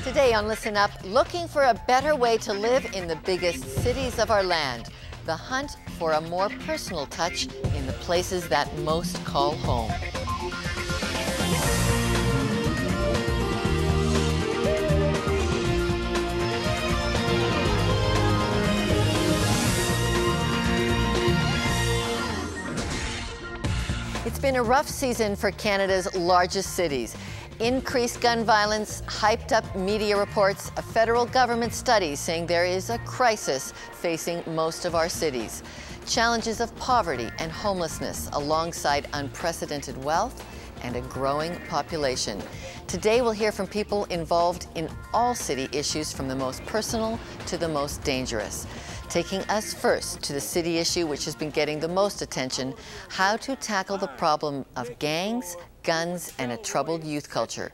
Today on Listen Up, looking for a better way to live in the biggest cities of our land. The hunt for a more personal touch in the places that most call home. It's been a rough season for Canada's largest cities. Increased gun violence, hyped up media reports, a federal government study saying there is a crisis facing most of our cities. Challenges of poverty and homelessness alongside unprecedented wealth and a growing population. Today we'll hear from people involved in all city issues, from the most personal to the most dangerous. Taking us first to the city issue which has been getting the most attention: how to tackle the problem of gangs, guns, and a troubled youth culture.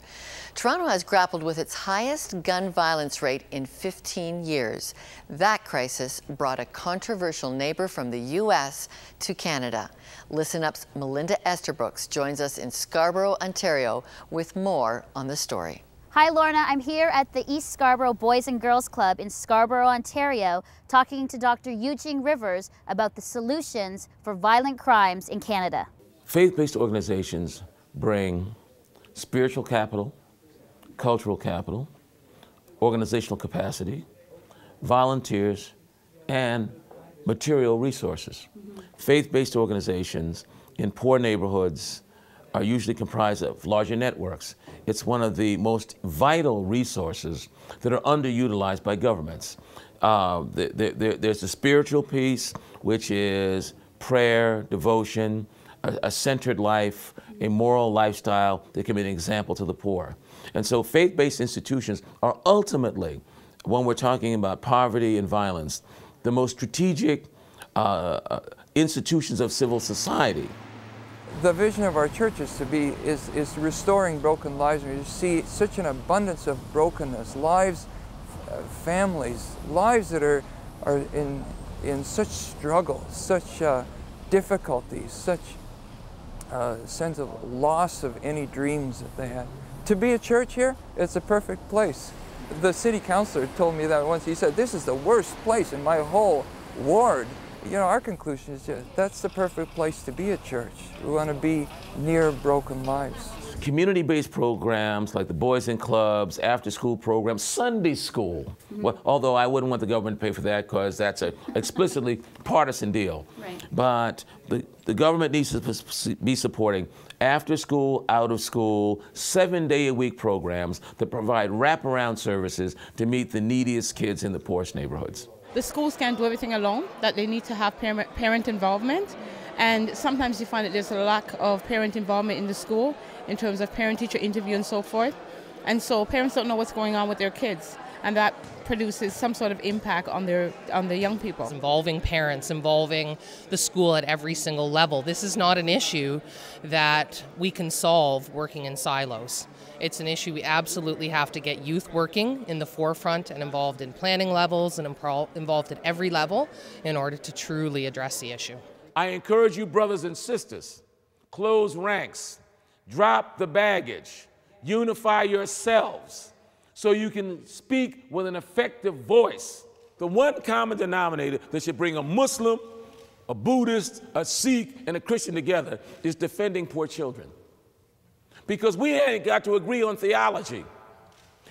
Toronto has grappled with its highest gun violence rate in 15 years. That crisis brought a controversial neighbor from the U.S. to Canada. Listen Up's Melinda Esterbrooks joins us in Scarborough, Ontario, with more on the story. Hi Lorna, I'm here at the East Scarborough Boys and Girls Club in Scarborough, Ontario, talking to Dr. Eugene Rivers about the solutions for violent crimes in Canada. Faith-based organizations bring spiritual capital, cultural capital, organizational capacity, volunteers, and material resources. Faith-based organizations in poor neighborhoods are usually comprised of larger networks. It's one of the most vital resources that are underutilized by governments. There's the spiritual piece, which is prayer, devotion, a centered life, a moral lifestyle that can be an example to the poor. And so faith-based institutions are ultimately, when we're talking about poverty and violence, the most strategic institutions of civil society. The vision of our church is restoring broken lives. We see such an abundance of brokenness, lives, families, lives that are in such struggle, such difficulties, such sense of loss of any dreams that they had. To be a church here, it's a perfect place. The city councilor told me that once. He said, "This is the worst place in my whole ward." You know, our conclusion is just, that's the perfect place to be a church. We want to be near broken lives. Community-based programs like the Boys and Clubs, after-school programs, Sunday school. Well, although I wouldn't want the government to pay for that because that's an explicitly partisan deal. Right. But the government needs to be supporting after-school, out-of-school, 7-day-a-week programs that provide wraparound services to meet the neediest kids in the poorest neighborhoods. The schools can't do everything alone, that they need to have parent involvement. And sometimes you find that there's a lack of parent involvement in the school in terms of parent-teacher interview and so forth. And so parents don't know what's going on with their kids. And that produces some sort of impact on the young people. Involving parents, involving the school at every single level. This is not an issue that we can solve working in silos. It's an issue we absolutely have to get youth working in the forefront and involved in planning levels and involved at every level in order to truly address the issue. I encourage you, brothers and sisters, close ranks, drop the baggage, unify yourselves so you can speak with an effective voice. The one common denominator that should bring a Muslim, a Buddhist, a Sikh, and a Christian together is defending poor children. Because we ain't got to agree on theology.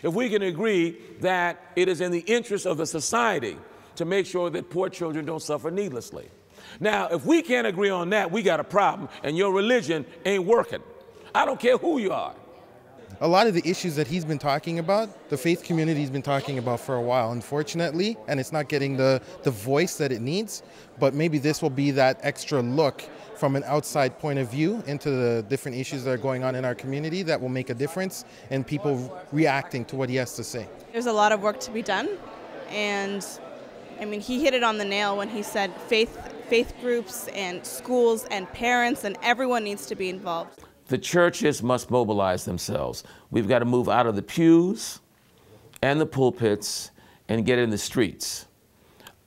If we can agree that it is in the interest of the society to make sure that poor children don't suffer needlessly. Now, if we can't agree on that, we got a problem, and your religion ain't working. I don't care who you are. A lot of the issues that he's been talking about, the faith community's been talking about for a while, unfortunately, and it's not getting the voice that it needs. But maybe this will be that extra look from an outside point of view into the different issues that are going on in our community that will make a difference in people reacting to what he has to say. There's a lot of work to be done, and I mean, he hit it on the nail when he said faith groups and schools and parents and everyone needs to be involved. The churches must mobilize themselves. We've got to move out of the pews and the pulpits and get in the streets.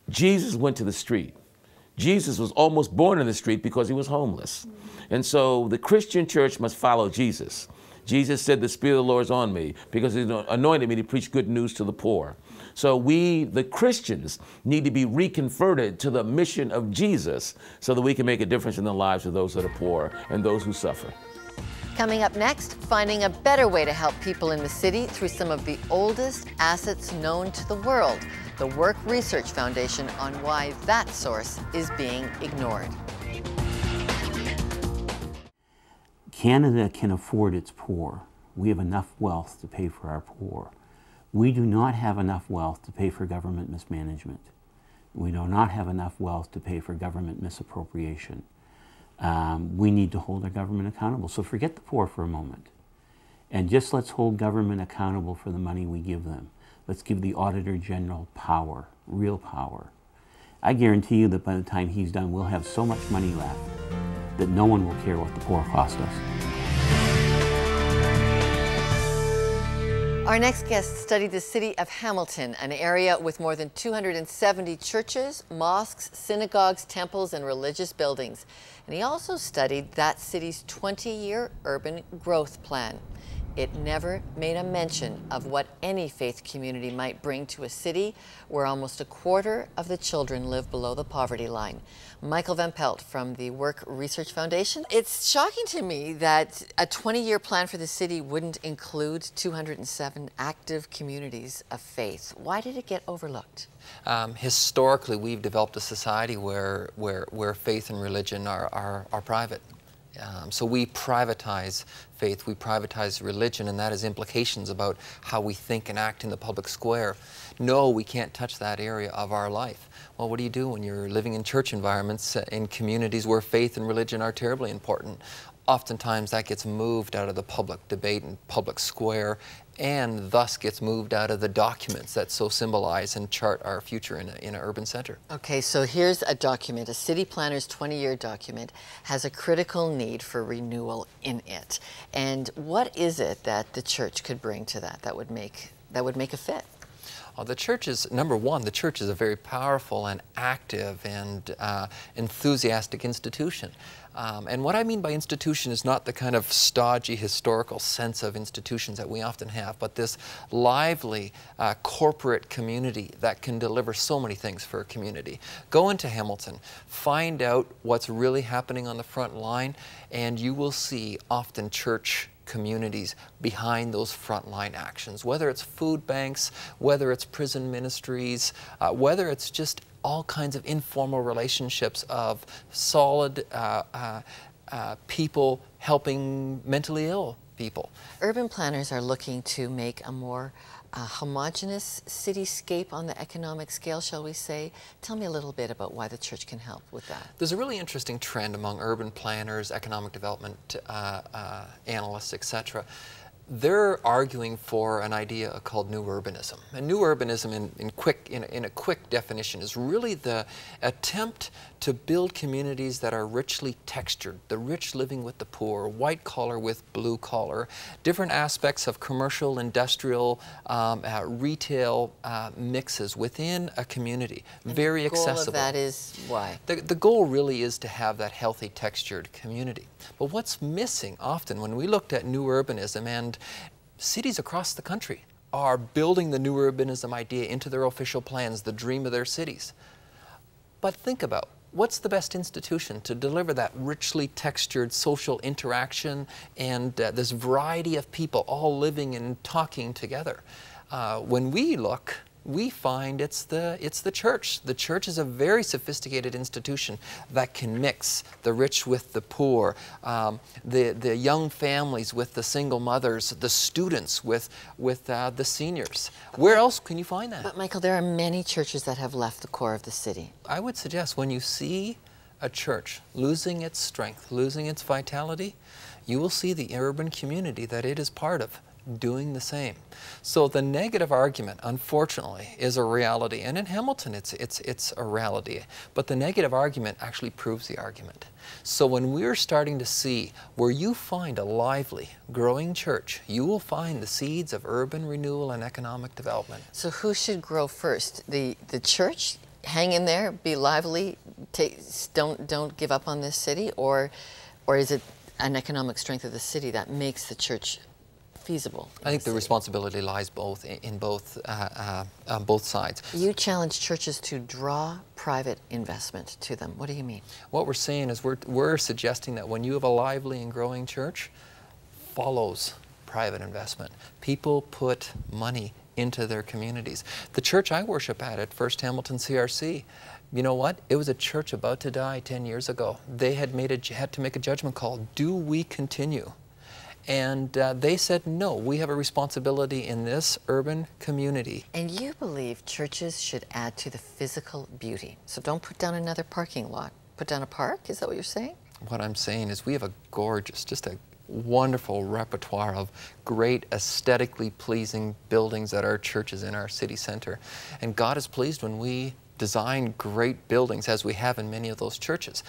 Jesus went to the street. Jesus was almost born in the street because he was homeless. And so the Christian church must follow Jesus. Jesus said, the Spirit of the Lord is on me because He's anointed me to preach good news to the poor. So we, the Christians, need to be reconverted to the mission of Jesus so that we can make a difference in the lives of those that are poor and those who suffer. Coming up next, finding a better way to help people in the city through some of the oldest assets known to the world. The Work Research Foundation on why that source is being ignored. Canada can afford its poor. We have enough wealth to pay for our poor. We do not have enough wealth to pay for government mismanagement. We do not have enough wealth to pay for government misappropriation. We need to hold our government accountable. So forget the poor for a moment. And just let's hold government accountable for the money we give them. Let's give the Auditor General power, real power. I guarantee you that by the time he's done, we'll have so much money left that no one will care what the poor cost us. Our next guest studied the city of Hamilton, an area with more than 270 churches, mosques, synagogues, temples, and religious buildings. And he also studied that city's 20-year urban growth plan. It never made a mention of what any faith community might bring to a city where almost a quarter of the children live below the poverty line. Michael Van Pelt from the Work Research Foundation. It's shocking to me that a 20-year plan for the city wouldn't include 207 active communities of faith. Why did it get overlooked? Historically, we've developed a society where faith and religion are private. So we privatize faith, we privatize religion, and that has implications about how we think and act in the public square. No, we can't touch that area of our life. Well, what do you do when you're living in church environments, in communities where faith and religion are terribly important? Oftentimes that gets moved out of the public debate and public square, and thus gets moved out of the documents that so symbolize and chart our future in an urban center. Okay, so here's a document, a city planner's 20-year document, has a critical need for renewal in it. And what is it that the church could bring to that would make a fit? Well, the church is, number one, the church is a very powerful and active and enthusiastic institution. And what I mean by institution is not the kind of stodgy historical sense of institutions that we often have, but this lively corporate community that can deliver so many things for a community. Go into Hamilton, find out what's really happening on the front line, and you will see often church communities behind those frontline actions, whether it's food banks, whether it's prison ministries, whether it's just all kinds of informal relationships of solid people helping mentally ill people. Urban planners are looking to make a more homogeneous cityscape on the economic scale, shall we say. Tell me a little bit about why the church can help with that. There's a really interesting trend among urban planners, economic development analysts, etc. They're arguing for an idea called new urbanism. And new urbanism, in a quick definition, is really the attempt to build communities that are richly textured, the rich living with the poor, white collar with blue collar, different aspects of commercial, industrial, retail mixes within a community, very accessible. The goal of that is why? The goal really is to have that healthy, textured community. But what's missing often when we looked at new urbanism, and cities across the country are building the new urbanism idea into their official plans, the dream of their cities. But think about, what's the best institution to deliver that richly textured social interaction and this variety of people all living and talking together? When we look, we find it's the church. The church is a very sophisticated institution that can mix the rich with the poor, the young families with the single mothers, the students with the seniors. Where else can you find that? But Michael, there are many churches that have left the core of the city. I would suggest when you see a church losing its strength, losing its vitality, you will see the urban community that it is part of doing the same. So the negative argument, unfortunately, is a reality, and in Hamilton it's a reality, but the negative argument actually proves the argument. So when we're starting to see where you find a lively, growing church, you will find the seeds of urban renewal and economic development. So who should grow first? The church? Hang in there, be lively, don't give up on this city, or is it an economic strength of the city that makes the church feasible? I think the responsibility lies in both both sides. You challenge churches to draw private investment to them. What do you mean? What we're saying is we're suggesting that when you have a lively and growing church, follows private investment. People put money into their communities. The church I worship at First Hamilton CRC, you know what? It was a church about to die 10 years ago. They had to make a judgment call. Do we continue? And they said, no, we have a responsibility in this urban community. And you believe churches should add to the physical beauty. So don't put down another parking lot. Put down a park? Is that what you're saying? What I'm saying is we have a gorgeous, just a wonderful repertoire of great aesthetically pleasing buildings at our churches in our city center. And God is pleased when we design great buildings, as we have in many of those churches.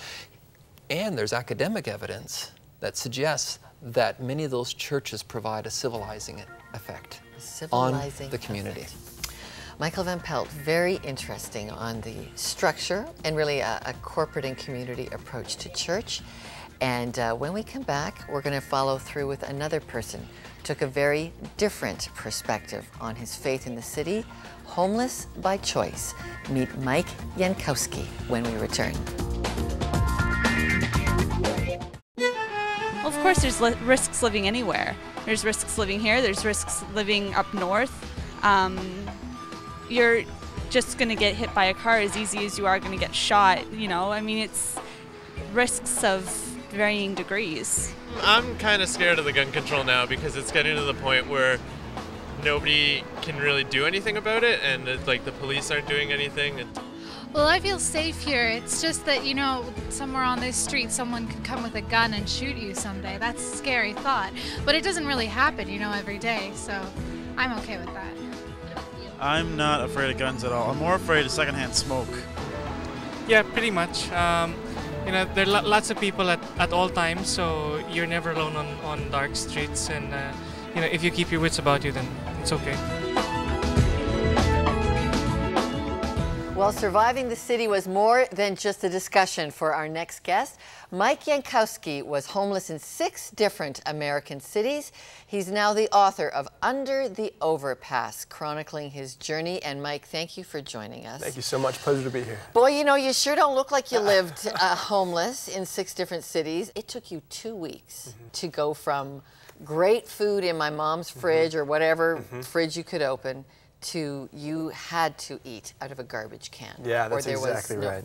And there's academic evidence that suggests that many of those churches provide a civilizing effect on the community. Michael Van Pelt, very interesting on the structure and really a corporate and community approach to church. And when we come back, we're going to follow through with another person who took a very different perspective on his faith in the city, homeless by choice. Meet Mike Jankowski when we return. Well, of course, there's risks living anywhere. There's risks living here. There's risks living up north. You're just going to get hit by a car as easy as you are going to get shot. You know, I mean, it's risks of varying degrees. I'm kind of scared of the gun control now because it's getting to the point where nobody can really do anything about it, and it's like the police aren't doing anything. Well, I feel safe here. It's just that, you know, somewhere on this street someone could come with a gun and shoot you someday. That's a scary thought. But it doesn't really happen, you know, every day, so I'm okay with that. I'm not afraid of guns at all. I'm more afraid of secondhand smoke. Yeah, pretty much. You know, there are lots of people at all times, so you're never alone on dark streets, and you know, if you keep your wits about you, then it's okay. Well, surviving the city was more than just a discussion for our next guest. Mike Jankowski was homeless in 6 different American cities. He's now the author of Under the Overpass, chronicling his journey. And Mike, thank you for joining us. Thank you so much. Pleasure to be here. Boy, you know, you sure don't look like you lived homeless in 6 different cities. It took you 2 weeks to go from great food in my mom's fridge or whatever fridge you could open to you had to eat out of a garbage can. Yeah, that's exactly right.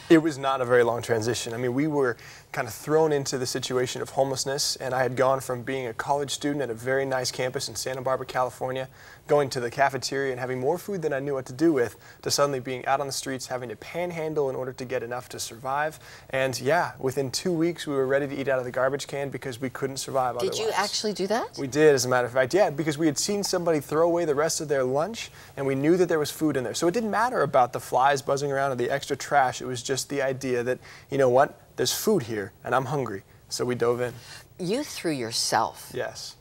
It was not a very long transition. I mean, we were kind of thrown into the situation of homelessness, and I had gone from being a college student at a very nice campus in Santa Barbara, California, going to the cafeteria and having more food than I knew what to do with, to suddenly being out on the streets, having to panhandle in order to get enough to survive. And yeah, within 2 weeks, we were ready to eat out of the garbage can because we couldn't survive otherwise. Did you actually do that? We did, as a matter of fact, yeah, because we had seen somebody throw away the rest of their lunch, and we knew that there was food in there. So it didn't matter about the flies buzzing around or the extra trash. It was just the idea that, you know what, there's food here, and I'm hungry. So we dove in. You threw yourself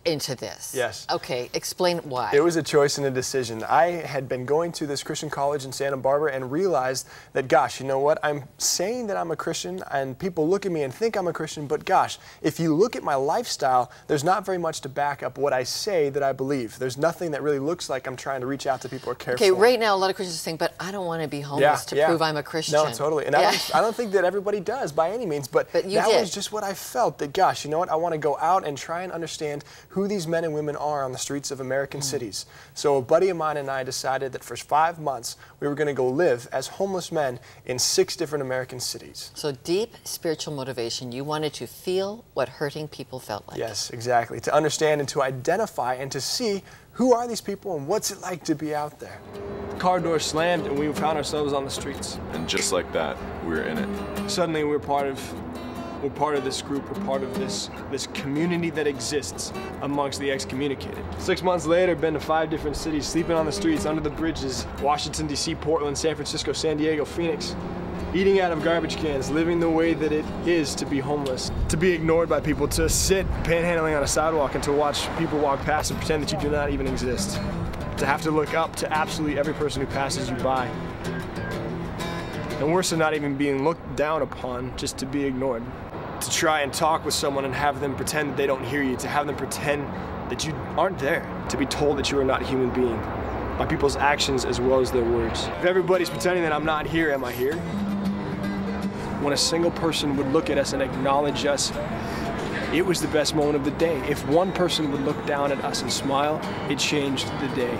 into this. Yes. Okay, explain why. It was a choice and a decision. I had been going to this Christian college in Santa Barbara and realized that, gosh, you know what? I'm saying that I'm a Christian and people look at me and think I'm a Christian, but gosh, if you look at my lifestyle, there's not very much to back up what I say that I believe. There's nothing that really looks like I'm trying to reach out to people or care for. Okay, right now a lot of Christians are saying, but I don't want to be homeless to prove I'm a Christian. No, totally. And I don't think that everybody does by any means, but that was just what I felt, that, gosh, you know what? I want to go out and try and understand who these men and women are on the streets of American cities. So a buddy of mine and I decided that for 5 months we were going to go live as homeless men in 6 different American cities. So deep spiritual motivation. You wanted to feel what hurting people felt like. Yes, exactly. To understand and to identify and to see who are these people and what's it like to be out there. The car door slammed and we found ourselves on the streets. And just like that, we were in it. Suddenly we're part of this group, we're part of this community that exists amongst the excommunicated. 6 months later, been to 5 different cities, sleeping on the streets, under the bridges, Washington, D.C., Portland, San Francisco, San Diego, Phoenix, eating out of garbage cans, living the way that it is to be homeless, to be ignored by people, to sit panhandling on a sidewalk and to watch people walk past and pretend that you do not even exist, to have to look up to absolutely every person who passes you by. And worse than not even being looked down upon, just to be ignored. To try and talk with someone and have them pretend that they don't hear you, to have them pretend that you aren't there, to be told that you are not a human being by people's actions as well as their words. If everybody's pretending that I'm not here, am I here? When a single person would look at us and acknowledge us, it was the best moment of the day. If one person would look down at us and smile, it changed the day.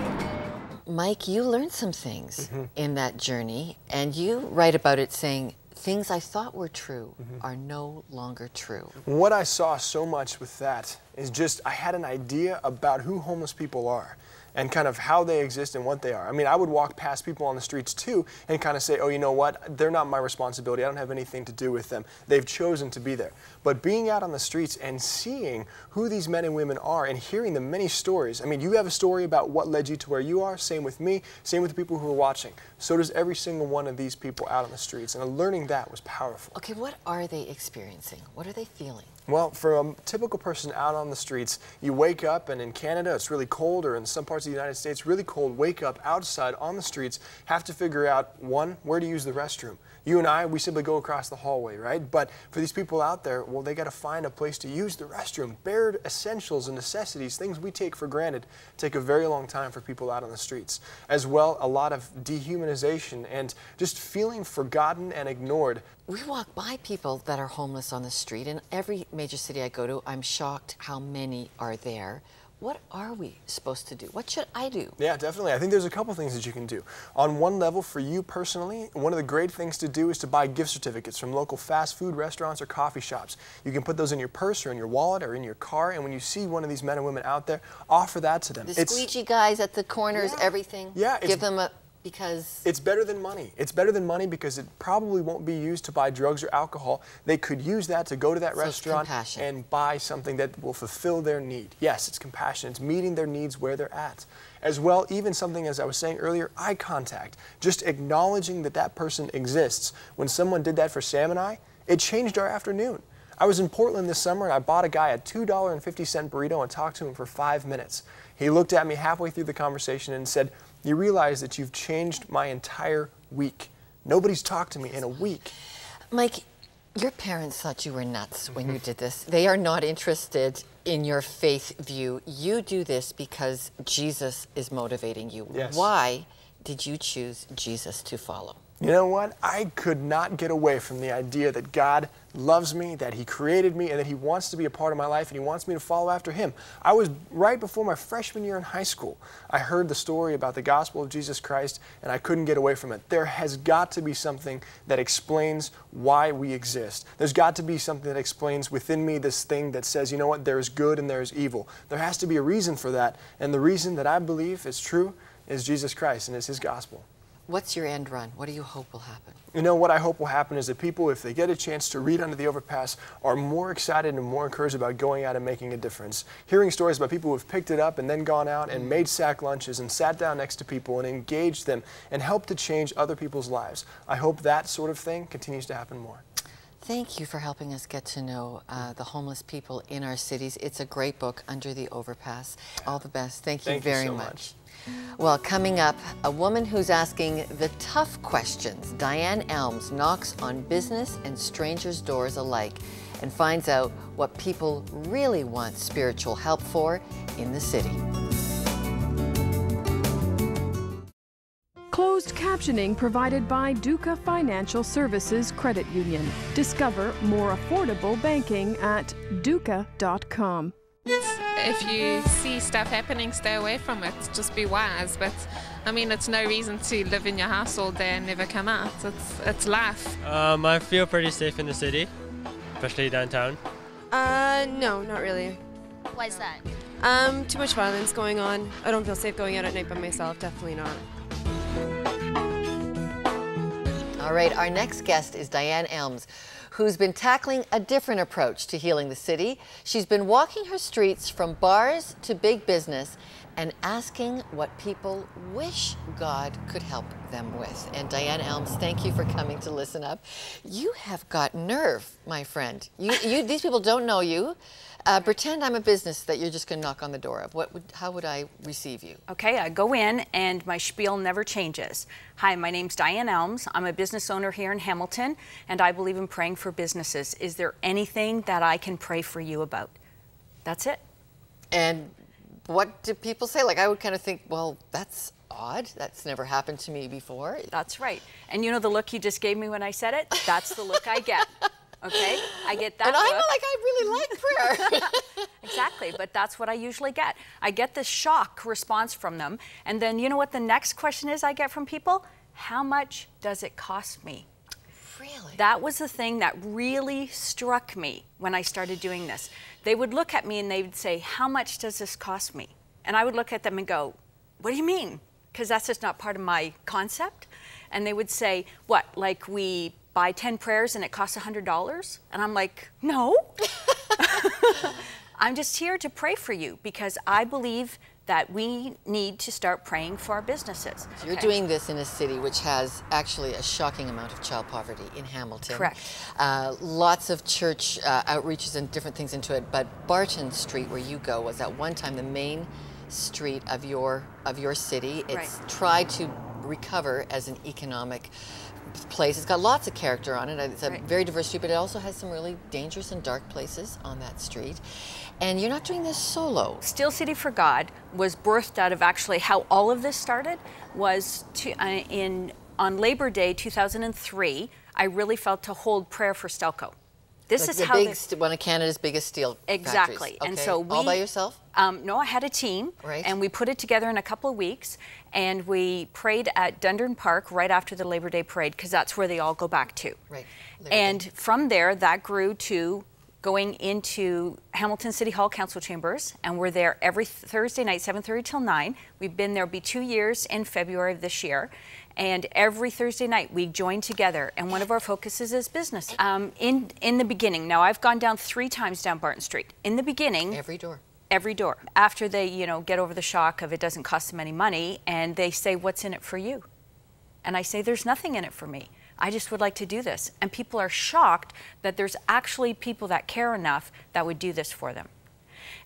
Mike, you learned some things in that journey, and you write about it saying, things I thought were true are no longer true. What I saw so much with that is just, I had an idea about who homeless people are and kind of how they exist and what they are. I mean, I would walk past people on the streets too and kind of say, oh, you know what, they're not my responsibility. I don't have anything to do with them. They've chosen to be there. But being out on the streets and seeing who these men and women are and hearing the many stories. I mean, you have a story about what led you to where you are, same with me, same with the people who are watching. So does every single one of these people out on the streets, and learning that was powerful. Okay, what are they experiencing? What are they feeling? Well, for a typical person out on the streets, you wake up, and in Canada it's really cold, or in some parts of the United States really cold, wake up outside on the streets, have to figure out, one, where to use the restroom. You and I, we simply go across the hallway, right? But for these people out there, well, they got to find a place to use the restroom. Bare essentials and necessities, things we take for granted, take a very long time for people out on the streets. As well, a lot of dehumanization and just feeling forgotten and ignored. We walk by people that are homeless on the street. In every major city I go to, I'm shocked how many are there. What are we supposed to do? What should I do? Yeah, definitely. I think there's a couple things that you can do. On one level, for you personally, one of the great things to do is to buy gift certificates from local fast food restaurants or coffee shops. You can put those in your purse or in your wallet or in your car, and when you see one of these men and women out there, offer that to them. The squeegee guys at the corners, everything. Yeah. Give them a... Because it's better than money. It's better than money because it probably won't be used to buy drugs or alcohol. They could use that to go to that restaurant and buy something that will fulfill their need. Yes, it's compassion. It's meeting their needs where they're at. As well, even something, as I was saying earlier, eye contact. Just acknowledging that that person exists. When someone did that for Sam and I, it changed our afternoon. I was in Portland this summer and I bought a guy a $2.50 burrito and talked to him for 5 minutes. He looked at me halfway through the conversation and said, "You realize that you've changed my entire week. Nobody's talked to me in a week." Mike, your parents thought you were nuts when you did this. They are not interested in your faith view. You do this because Jesus is motivating you. Yes. Why did you choose Jesus to follow? You know what? I could not get away from the idea that God loves me, that He created me, and that He wants to be a part of my life, and He wants me to follow after Him. I was right before my freshman year in high school. I heard the story about the gospel of Jesus Christ, and I couldn't get away from it. There has got to be something that explains why we exist. There's got to be something that explains within me this thing that says, you know what, there is good and there is evil. There has to be a reason for that, and the reason that I believe is true is Jesus Christ, and it's His gospel. What's your end run? What do you hope will happen? You know, what I hope will happen is that people, if they get a chance to read Under the Overpass, are more excited and more encouraged about going out and making a difference. Hearing stories about people who have picked it up and then gone out and made sack lunches and sat down next to people and engaged them and helped to change other people's lives. I hope that sort of thing continues to happen more. Thank you for helping us get to know the homeless people in our cities. It's a great book, Under the Overpass. All the best. Thank you very much. Well, coming up, a woman who's asking the tough questions. Diane Elms knocks on business and strangers' doors alike and finds out what people really want spiritual help for in the city. Closed captioning provided by Duca Financial Services Credit Union. Discover more affordable banking at duca.com. If you see stuff happening, stay away from it. Just be wise. But I mean, it's no reason to live in your house all day and never come out. It's life. I feel pretty safe in the city, especially downtown. No, not really. Why is that? Too much violence going on. I don't feel safe going out at night by myself. Definitely not. All right, our next guest is Diane Elms, who's been tackling a different approach to healing the city. She's been walking her streets from bars to big business and asking what people wish God could help them with. And Diane Elms, thank you for coming to Listen Up. You have got nerve, my friend. These people don't know you. Pretend I'm a business that you're just going to knock on the door of. How would I receive you? Okay, I go in and my spiel never changes. Hi, my name's Diane Elms. I'm a business owner here in Hamilton, and I believe in praying for businesses. Is there anything that I can pray for you about? That's it. And What do people say? Like, I would kind of think, well, that's odd. That's never happened to me before. That's right. And you know the look you just gave me when I said it? That's the look I get. Okay? I get that and look. I'm like, I really like prayer. Exactly, but that's what I usually get. I get this shock response from them. And then you know what the next question is I get from people? How much does it cost me? Really? That was the thing that really struck me when I started doing this. They would look at me and they would say, how much does this cost me? And I would look at them and go, what do you mean? Because that's just not part of my concept. And they would say, what, like we buy 10 prayers and it costs $100? And I'm like, no. I'm just here to pray for you because I believe that we need to start praying for our businesses. So you're doing this in a city which has actually a shocking amount of child poverty in Hamilton. Correct. Lots of church outreaches and different things into it, but Barton Street, where you go, was at one time the main street of your city. It's tried to recover as an economic place. It's got lots of character on it. It's a very diverse street, but it also has some really dangerous and dark places on that street. And you're not doing this solo. Steel City for God was birthed out of actually how all of this started was on Labor Day 2003, I really felt to hold prayer for Stelco. This like is the how big, one of Canada's biggest steel exactly. factories. And Okay. so we all by yourself? No, I had a team, and we put it together in a couple of weeks, and we prayed at Dundurn Park right after the Labor Day parade because that's where they all go back to. Right. And from there, that grew to going into Hamilton City Hall Council Chambers, and we're there every Thursday night, 7:30 till 9. We've been there, it'll be 2 years in February of this year. And every Thursday night we join together, and one of our focuses is business. In the beginning, now I've gone down 3 times down Barton Street. In the beginning, every door. Every door. After they, get over the shock of it doesn't cost them any money, and they say, "What's in it for you?" And I say, "There's nothing in it for me. I just would like to do this." And people are shocked that there's actually people that care enough that would do this for them.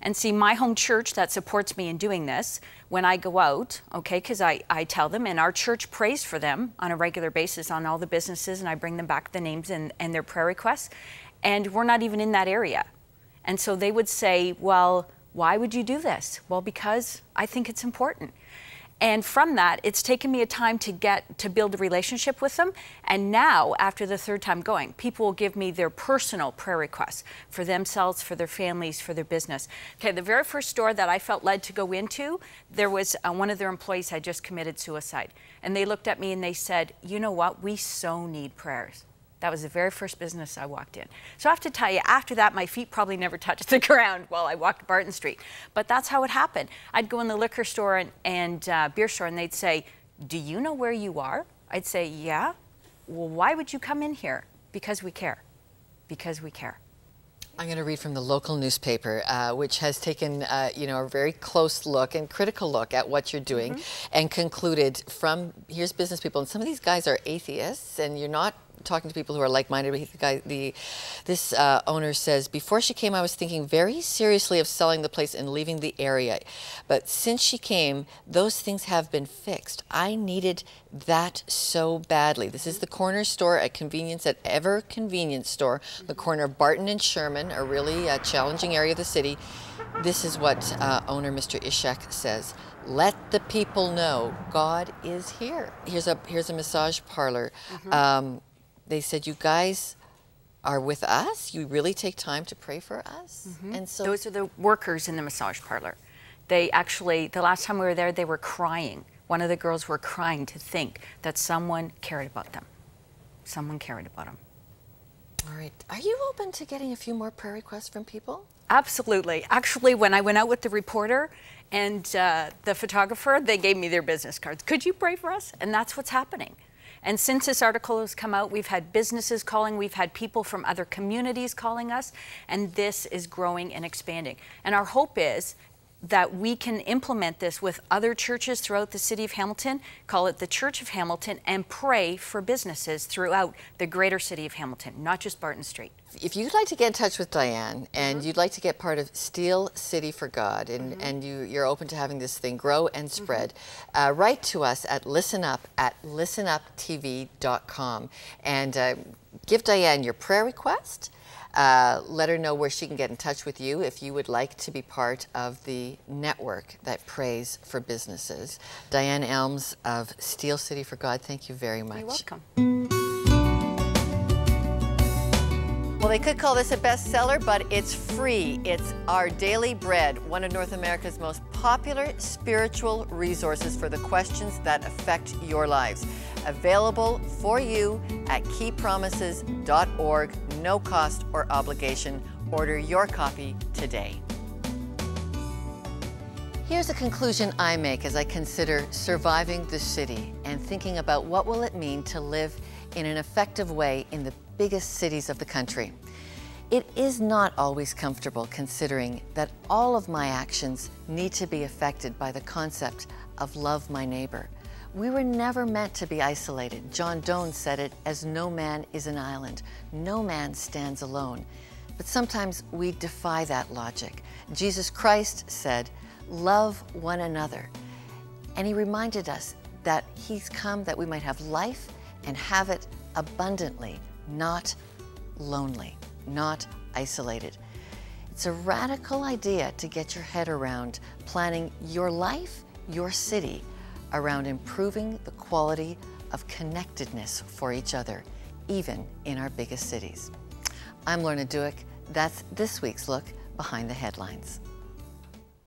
And see, my home church that supports me in doing this, when I go out, okay, because I tell them, and our church prays for them on a regular basis on all the businesses, and I bring them back the names and their prayer requests, and we're not even in that area. And so they would say, "Well, why would you do this?" "Well, because I think it's important." And from that, it's taken me a time to build a relationship with them. And now, after the 3rd time going, people will give me their personal prayer requests for themselves, for their families, for their business. Okay, the very first store that I felt led to go into, there was one of their employees had just committed suicide. And they looked at me and they said, "You know what? We so need prayers." That was the very first business I walked in. So I have to tell you, after that, my feet probably never touched the ground while I walked Barton Street. But that's how it happened. I'd go in the liquor store and beer store, and they'd say, "Do you know where you are?" I'd say, "Yeah." "Well, why would you come in here?" "Because we care. Because we care." I'm going to read from the local newspaper, which has taken, a very close look and critical look at what you're doing, and concluded from, here's business people, and some of these guys are atheists, and you're not talking to people who are like-minded. This owner says, "Before she came, I was thinking very seriously of selling the place and leaving the area. But since she came, those things have been fixed. I needed that so badly." This is the corner store at convenience at Ever Convenience Store, the corner of Barton and Sherman, a really challenging area of the city. This is what owner Mr. Ishak says. "Let the people know God is here." Here's a massage parlor. They said, "You guys are with us? You really take time to pray for us?" And so those are the workers in the massage parlor. They actually, the last time we were there, they were crying. One of the girls were crying to think that someone cared about them. Someone cared about them. All right. Are you open to getting a few more prayer requests from people? Absolutely. Actually, when I went out with the reporter and the photographer, they gave me their business cards. "Could you pray for us?" And that's what's happening. And since this article has come out, we've had businesses calling, we've had people from other communities calling us, and this is growing and expanding. And our hope is that we can implement this with other churches throughout the city of Hamilton, call it the Church of Hamilton, and pray for businesses throughout the greater city of Hamilton, not just Barton Street. If you'd like to get in touch with Diane and you'd like to get part of Steel City for God, and you're open to having this thing grow and spread, write to us at listenuptv.com and give Diane your prayer request. Let her know where she can get in touch with you if you would like to be part of the network that prays for businesses. Diane Elms of Steel City for God, thank you very much. You're welcome. Well, they could call this a bestseller, but it's free. It's Our Daily Bread, one of North America's most popular spiritual resources for the questions that affect your lives. Available for you at keypromises.org, no cost or obligation. Order your copy today. Here's a conclusion I make as I consider surviving the city and thinking about what will it mean to live in an effective way in the biggest cities of the country. It is not always comfortable considering that all of my actions need to be affected by the concept of love my neighbor. We were never meant to be isolated. John Donne said it as no man is an island. No man stands alone. But sometimes we defy that logic. Jesus Christ said, love one another. And he reminded us that he's come that we might have life and have it abundantly, not lonely, not isolated. It's a radical idea to get your head around, planning your life, your city, around improving the quality of connectedness for each other, even in our biggest cities. I'm Lorna Dueck. That's this week's look behind the headlines.